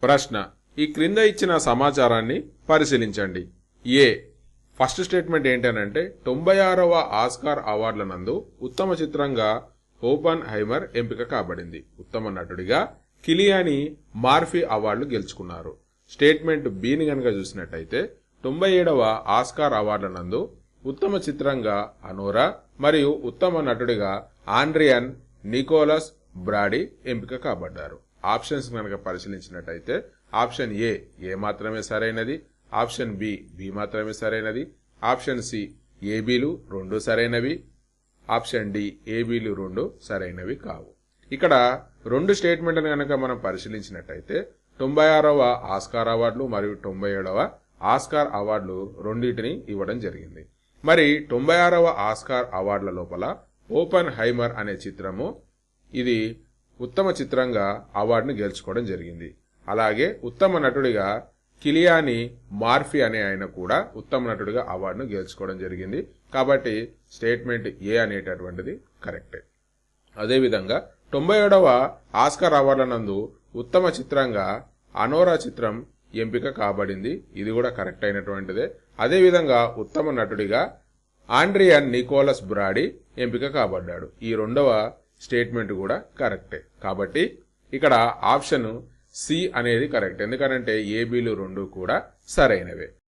ప్రశ్న ఈ క్రింద ఇచ్చిన సమాచారాన్ని పరిశీలించండి. ఏ ఫస్ట్ స్టేట్మెంట్ ఏంటనంటే 96వ ఆస్కార్ అవార్డుల నందు ఉత్తమ చిత్రంగా ఓపెన్ హైమర్ ఎంపిక కాబడింది. ఉత్తమ నటుడిగా కిలియాని మార్ఫీ అవార్డులు గెలుచుకున్నారు. స్టేట్మెంట్ బిని గనక చూసినట్టయితే 97వ ఆస్కార్ అవార్డుల నందు ఉత్తమ చిత్రంగా అనోరా మరియు ఉత్తమ నటుడిగా ఆండ్రియన్ నికోలస్ బ్రాడీ ఎంపిక కాబడ్డారు. ఆప్షన్స్ కనుక పరిశీలించినట్టయితే ఆప్షన్ ఏ మాత్రమే సరైనది, ఆప్షన్ బి మాత్రమే సరైనది, ఆప్షన్ సి ఏబీలు 2 సరైనవి, ఆప్షన్ డి ఏబీలు 2 సరైనవి కావు. ఇక్కడ 2 స్టేట్మెంట్లను కనుక మనం పరిశీలించినట్టయితే 96వ ఆస్కార్ అవార్డులు మరియు 97వ ఆస్కార్ అవార్డులు రెండింటిని ఇవ్వడం జరిగింది. మరి 96వ ఆస్కార్ అవార్డుల లోపల ఓపెన్ హైమర్ అనే చిత్రము ఇది ఉత్తమ చిత్రంగా అవార్డును గెలుచుకోవడం జరిగింది. అలాగే ఉత్తమ నటుడిగా కిలియాని మార్ఫీ అనే ఆయన కూడా ఉత్తమ నటుడిగా అవార్డును గెలుచుకోవడం జరిగింది. కాబట్టి స్టేట్మెంట్ ఏ అనేటటువంటిది కరెక్టే. అదేవిధంగా 97వ ఆస్కార్ అవార్డుల నందు ఉత్తమ చిత్రంగా అనోరా చిత్రం ఎంపిక కాబడింది. ఇది కూడా కరెక్ట్ అయినటువంటిదే. అదేవిధంగా ఉత్తమ నటుడిగా ఆండ్రియన్ నికోలస్ బ్రాడీ ఎంపిక కాబడ్డాడు. ఈ 2వ స్టేట్మెంట్ కూడా కరెక్టే. కాబట్టి ఇక్కడ ఆప్షన్ సి అనేది కరెక్ట్. ఎందుకంటే ఏబీలు 2 కూడా సరైనవే.